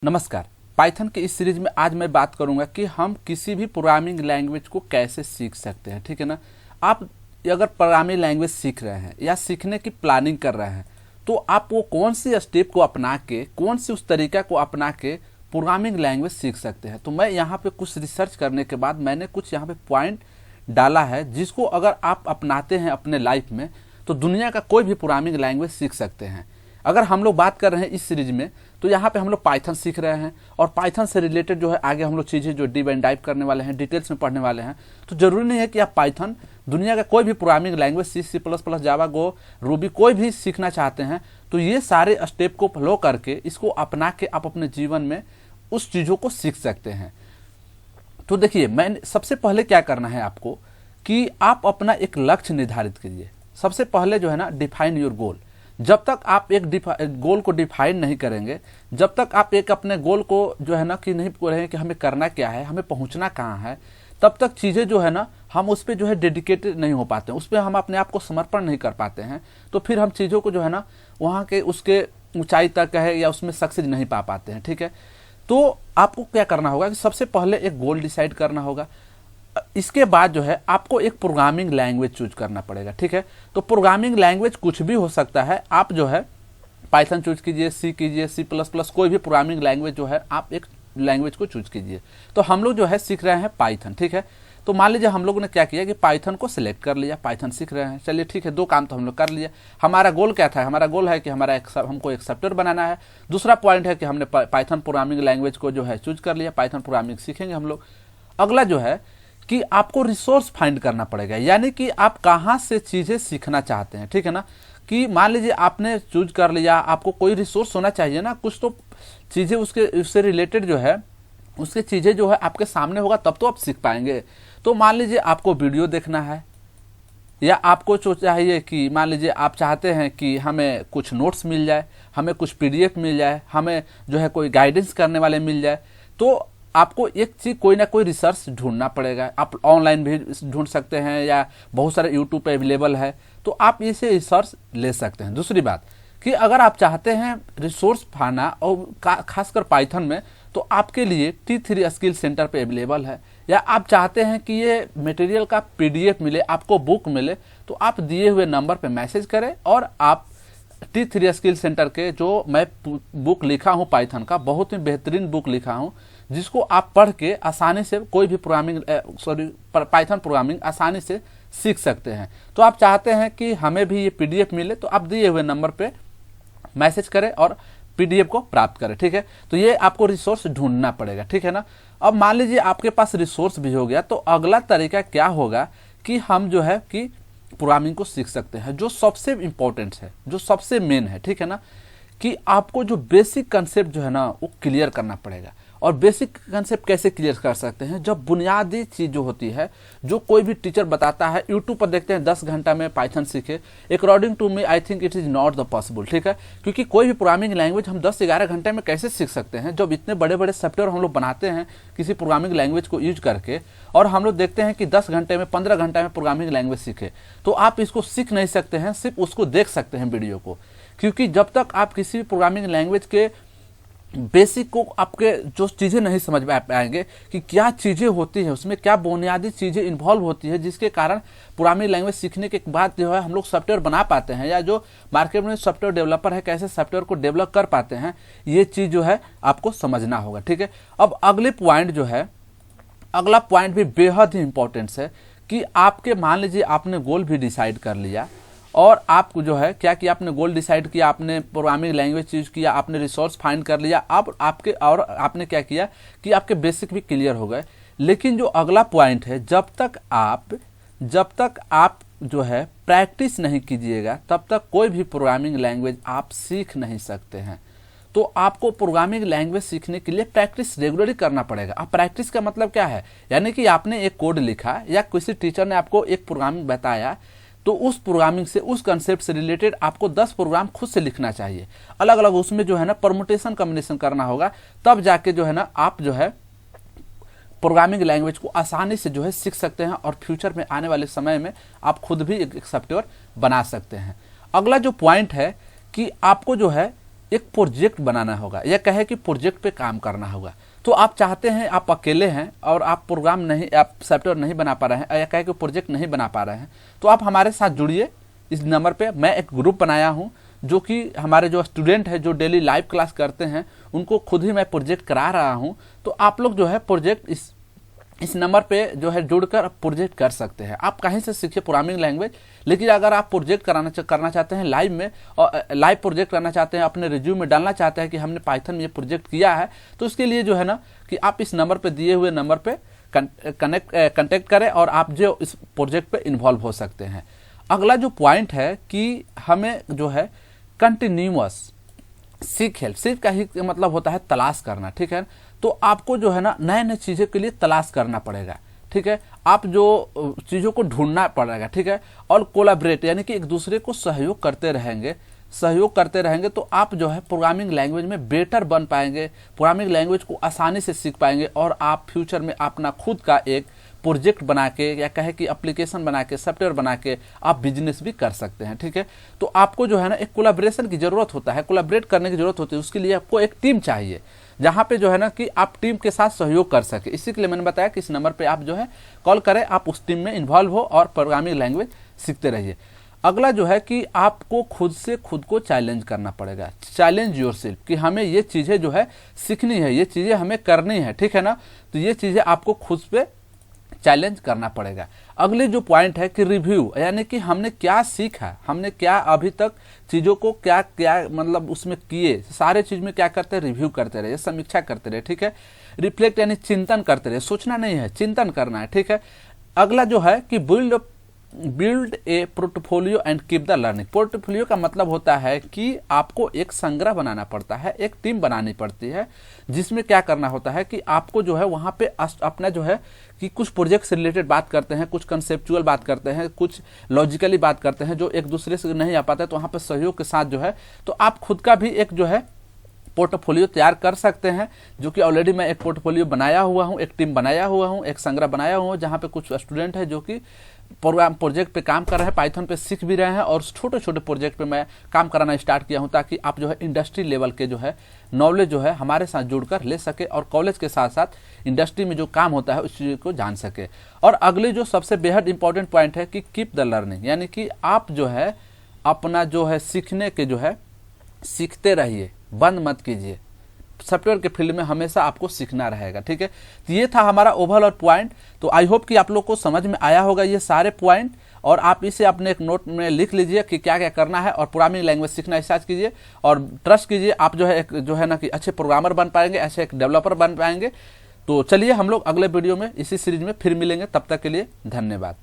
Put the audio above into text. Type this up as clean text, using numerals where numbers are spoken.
नमस्कार। पाइथन के इस सीरीज में आज मैं बात करूंगा कि हम किसी भी प्रोग्रामिंग लैंग्वेज को कैसे सीख सकते हैं। ठीक है ना। आप अगर प्रोग्रामिंग लैंग्वेज सीख रहे हैं या सीखने की प्लानिंग कर रहे हैं तो आप वो कौन सी स्टेप को अपना के, कौन सी उस तरीका को अपना के प्रोग्रामिंग लैंग्वेज सीख सकते हैं। तो मैं यहाँ पे कुछ रिसर्च करने के बाद मैंने कुछ यहाँ पे पॉइंट डाला है जिसको अगर आप अपनाते हैं अपने लाइफ में तो दुनिया का कोई भी प्रोग्रामिंग लैंग्वेज सीख सकते हैं। अगर हम लोग बात कर रहे हैं इस सीरीज में तो यहाँ पे हम लोग पाइथन सीख रहे हैं और पाइथन से रिलेटेड जो है आगे हम लोग चीज़ें जो डीप एंड डाइव करने वाले हैं, डिटेल्स में पढ़ने वाले हैं। तो जरूरी नहीं है कि आप पाइथन दुनिया का कोई भी प्रोग्रामिंग लैंग्वेज C++, जावा, गो, रूबी कोई भी सीखना चाहते हैं तो ये सारे स्टेप को फॉलो करके इसको अपना के आप अपने जीवन में उस चीज़ों को सीख सकते हैं। तो देखिए, मैं सबसे पहले क्या करना है आपको कि आप अपना एक लक्ष्य निर्धारित कीजिए। सबसे पहले जो है ना, डिफाइन योर गोल। जब तक आप एक गोल को डिफाइन नहीं करेंगे, जब तक आप एक अपने गोल को जो है ना कि नहीं करेंगे कि हमें करना क्या है, हमें पहुंचना कहाँ है, तब तक चीज़ें जो है ना हम उस पर जो है डेडिकेटेड नहीं हो पाते हैं, उस पर हम अपने आप को समर्पण नहीं कर पाते हैं। तो फिर हम चीज़ों को जो है ना वहाँ के उसके ऊंचाई तक है या उसमें सक्सेस नहीं पा पाते हैं। ठीक है। तो आपको क्या करना होगा कि सबसे पहले एक गोल डिसाइड करना होगा। इसके बाद जो है आपको एक प्रोग्रामिंग लैंग्वेज चूज करना पड़ेगा। ठीक है। तो प्रोग्रामिंग लैंग्वेज कुछ भी हो सकता है। आप जो है पाइथन चूज कीजिए, सी कीजिए, C++, कोई भी प्रोग्रामिंग लैंग्वेज जो है आप एक लैंग्वेज को चूज कीजिए। तो हम लोग जो है सीख रहे हैं पाइथन। ठीक है। तो मान लीजिए हम लोगों ने क्या किया कि पाइथन को सिलेक्ट कर लिया, पाइथन सीख रहे हैं। चलिए ठीक है, दो काम तो हम लोग कर लिया। हमारा गोल क्या था? हमारा गोल है कि हमको एक सॉफ्टवेयर बनाना है। दूसरा पॉइंट है कि हमने पाइथन प्रोग्रामिंग लैंग्वेज को जो है चूज कर लिया, पाइथन प्रोग्रामिंग सीखेंगे हम लोग। अगला जो है कि आपको रिसोर्स फाइंड करना पड़ेगा, यानी कि आप कहाँ से चीज़ें सीखना चाहते हैं। ठीक है ना। कि मान लीजिए आपने चूज कर लिया, आपको कोई रिसोर्स होना चाहिए ना, कुछ तो चीज़ें उससे रिलेटेड जो है उसके चीज़ें जो है आपके सामने होगा तब तो आप सीख पाएंगे। तो मान लीजिए आपको वीडियो देखना है या आपको चाहिए कि मान लीजिए आप चाहते हैं कि हमें कुछ नोट्स मिल जाए, हमें कुछ PDF मिल जाए, हमें जो है कोई गाइडेंस करने वाले मिल जाए, तो आपको एक चीज कोई ना कोई रिसर्च ढूंढना पड़ेगा। आप ऑनलाइन भी ढूंढ सकते हैं या बहुत सारे यूट्यूब पे अवेलेबल है, तो आप इसे रिसर्च ले सकते हैं। दूसरी बात कि अगर आप चाहते हैं रिसोर्स पाना और खासकर पाइथन में, तो आपके लिए T3 स्किल सेंटर पे अवेलेबल है। या आप चाहते हैं कि ये मटेरियल का PDF मिले, आपको बुक मिले, तो आप दिए हुए नंबर पे मैसेज करें और आप T3 स्किल सेंटर के जो मैं बुक लिखा हूँ पाइथन का, बहुत ही बेहतरीन बुक लिखा हूँ जिसको आप पढ़ के आसानी से कोई भी पाइथन प्रोग्रामिंग आसानी से सीख सकते हैं। तो आप चाहते हैं कि हमें भी ये PDF मिले, तो आप दिए हुए नंबर पे मैसेज करें और PDF को प्राप्त करें। ठीक है। तो ये आपको रिसोर्स ढूंढना पड़ेगा। ठीक है ना। अब मान लीजिए आपके पास रिसोर्स भी हो गया, तो अगला तरीका क्या होगा कि हम जो है कि प्रोग्रामिंग को सीख सकते हैं। जो सबसे इंपॉर्टेंट है, जो सबसे मेन है, ठीक है ना, कि आपको जो बेसिक कंसेप्ट जो है ना वो क्लियर करना पड़ेगा। और बेसिक कंसेप्ट कैसे क्लियर कर सकते हैं? जब बुनियादी चीज जो होती है, जो कोई भी टीचर बताता है, यूट्यूब पर देखते हैं 10 घंटा में पाइथन सीखे, according to me I think it is not the possible. ठीक है। क्योंकि कोई भी प्रोग्रामिंग लैंग्वेज हम 10-11 घंटे में कैसे सीख सकते हैं? जब इतने बड़े बड़े सॉफ्टवेयर हम लोग बनाते हैं किसी प्रोग्रामिंग लैंग्वेज को यूज करके, और हम लोग देखते हैं कि 10 घंटे में, 15 घंटे में प्रोग्रामिंग लैंग्वेज सीखे, तो आप इसको सीख नहीं सकते हैं, सिर्फ उसको देख सकते हैं वीडियो को। क्योंकि जब तक आप किसी भी प्रोग्रामिंग लैंग्वेज के बेसिक को, आपके जो चीज़ें नहीं समझ में पाएंगे कि क्या चीज़ें होती है, उसमें क्या बुनियादी चीज़ें इन्वॉल्व होती है, जिसके कारण प्रोग्रामिंग लैंग्वेज सीखने के बाद जो है हम लोग सॉफ्टवेयर बना पाते हैं, या जो मार्केट में सॉफ्टवेयर डेवलपर है कैसे सॉफ्टवेयर को डेवलप कर पाते हैं, ये चीज़ जो है आपको समझना होगा। ठीक है। अब अगले पॉइंट जो है, अगला पॉइंट भी बेहद ही इंपॉर्टेंट है कि आपके, मान लीजिए आपने गोल भी डिसाइड कर लिया और आप जो है क्या किया, आपने गोल डिसाइड किया, आपने प्रोग्रामिंग लैंग्वेज चूज किया, आपने रिसोर्स फाइंड कर लिया, अब आपने क्या किया कि आपके बेसिक भी क्लियर हो गए। लेकिन जो अगला पॉइंट है, जब तक आप जो है प्रैक्टिस नहीं कीजिएगा, तब तक कोई भी प्रोग्रामिंग लैंग्वेज आप सीख नहीं सकते हैं। तो आपको प्रोग्रामिंग लैंग्वेज सीखने के लिए प्रैक्टिस रेगुलरली करना पड़ेगा। अब प्रैक्टिस का मतलब क्या है? यानी कि आपने एक कोड लिखा या किसी टीचर ने आपको एक प्रोग्रामिंग बताया, तो उस प्रोग्रामिंग से, उस कंसेप्ट से रिलेटेड आपको 10 प्रोग्राम खुद से लिखना चाहिए, अलग अलग। उसमें जो है ना परमुटेशन कॉम्बिनेशन करना होगा, तब जाके जो है ना आप जो है प्रोग्रामिंग लैंग्वेज को आसानी से जो है सीख सकते हैं और फ्यूचर में आने वाले समय में आप खुद भी एक सॉफ्टवेयर बना सकते हैं। अगला जो पॉइंट है कि आपको जो है एक प्रोजेक्ट बनाना होगा, या कहे कि प्रोजेक्ट पे काम करना होगा। तो आप चाहते हैं, आप अकेले हैं और आप प्रोग्राम नहीं, आप सॉफ्टवेयर नहीं बना पा रहे हैं, या कहे कि प्रोजेक्ट नहीं बना पा रहे हैं, तो आप हमारे साथ जुड़िए इस नंबर पे। मैं एक ग्रुप बनाया हूँ जो कि हमारे जो स्टूडेंट है जो डेली लाइव क्लास करते हैं उनको खुद ही मैं प्रोजेक्ट करा रहा हूँ। तो आप लोग जो है प्रोजेक्ट इस नंबर पे जो है जुड़कर प्रोजेक्ट कर सकते हैं। आप कहीं से सीखिए प्रोग्रामिंग लैंग्वेज, लेकिन अगर आप प्रोजेक्ट करना चाहते हैं लाइव में, और लाइव प्रोजेक्ट करना चाहते हैं, अपने रिज्यूम में डालना चाहते हैं कि हमने पाइथन में ये प्रोजेक्ट किया है, तो उसके लिए जो है ना कि आप इस नंबर पे, दिए हुए नंबर पे कनेक्ट करें और आप जो इस प्रोजेक्ट पे इन्वॉल्व हो सकते हैं। अगला जो पॉइंट है कि हमें जो है कंटिन्यूअस सीख का ही मतलब होता है तलाश करना, ठीक है। तो आपको जो है ना नए नए चीज़ों के लिए तलाश करना पड़ेगा, ठीक है। आप जो चीज़ों को ढूंढना पड़ेगा, ठीक है। और कोलैबोरेट यानी कि एक दूसरे को सहयोग करते रहेंगे तो आप जो है प्रोग्रामिंग लैंग्वेज में बेटर बन पाएंगे, प्रोग्रामिंग लैंग्वेज को आसानी से सीख पाएंगे, और आप फ्यूचर में अपना खुद का एक प्रोजेक्ट बना के, या कहे कि एप्लीकेशन बना के, सॉफ्टवेयर बना के आप बिजनेस भी कर सकते हैं, ठीक है। तो आपको जो है ना एक कोलैबोरेशन की जरूरत होता है, कोलैबोरेट करने की जरूरत होती है। उसके लिए आपको एक टीम चाहिए जहाँ पे जो है ना कि आप टीम के साथ सहयोग कर सके। इसी के लिए मैंने बताया कि इस नंबर पे आप जो है कॉल करें, आप उस टीम में इन्वॉल्व हो और प्रोग्रामिंग लैंग्वेज सीखते रहिए। अगला जो है कि आपको खुद को चैलेंज करना पड़ेगा, चैलेंज योरसेल्फ, कि हमें ये चीज़ें जो है सीखनी है, ये चीज़ें हमें करनी है, ठीक है ना। तो ये चीज़ें आपको खुद पे चैलेंज करना पड़ेगा। अगले जो पॉइंट है कि रिव्यू, यानी कि हमने क्या सीखा, हमने क्या अभी तक चीज़ों को क्या मतलब उसमें किए, सारे चीज़ में क्या करते हैं, रिव्यू करते रहे, समीक्षा करते रहे, ठीक है। रिफ्लेक्ट यानी चिंतन करते रहे, सोचना नहीं है, चिंतन करना है, ठीक है। अगला जो है कि build a portfolio and keep the learning. Portfolio का मतलब होता है कि आपको एक संग्रह बनाना पड़ता है, एक टीम बनानी पड़ती है, जिसमें क्या करना होता है कि आपको जो है वहाँ पे अपना जो है कि कुछ प्रोजेक्ट से रिलेटेड बात करते हैं, कुछ कंसेप्चुअल बात करते हैं, कुछ लॉजिकली बात करते हैं, जो एक दूसरे से नहीं आ पाता है, तो वहाँ पे सहयोग के साथ जो है तो आप खुद का भी एक जो है पोर्टफोलियो तैयार कर सकते हैं, जो कि ऑलरेडी मैं एक पोर्टफोलियो बनाया हुआ हूँ, एक टीम बनाया हुआ हूँ, एक संग्रह बनाया हुआ हूँ, जहाँ पे कुछ स्टूडेंट है जो कि प्रोजेक्ट पे काम कर रहे हैं, पाइथन पे सीख भी रहे हैं, और छोटे छोटे प्रोजेक्ट पे मैं काम कराना स्टार्ट किया हूं, ताकि आप जो है इंडस्ट्री लेवल के जो है नॉलेज जो है हमारे साथ जुड़कर ले सके, और कॉलेज के साथ साथ इंडस्ट्री में जो काम होता है उस चीज़ को जान सके। और अगले जो सबसे बेहद इंपॉर्टेंट पॉइंट है कि कीप द लर्निंग, यानी कि आप जो है अपना जो है सीखने के जो है सीखते रहिए, बंद मत कीजिए। सॉफ्टवेयर के फील्ड में हमेशा आपको सीखना रहेगा, ठीक है। तो ये था हमारा ओवरऑल पॉइंट। तो आई होप कि आप लोग को समझ में आया होगा ये सारे पॉइंट, और आप इसे अपने एक नोट में लिख लीजिए कि क्या क्या करना है, और प्रोग्रामिंग लैंग्वेज सीखना स्टार्ट कीजिए, और ट्रस्ट कीजिए आप जो है एक जो है ना कि अच्छे प्रोग्रामर बन पाएंगे, ऐसे एक डेवलपर बन पाएंगे। तो चलिए हम लोग अगले वीडियो में इसी सीरीज में फिर मिलेंगे, तब तक के लिए धन्यवाद।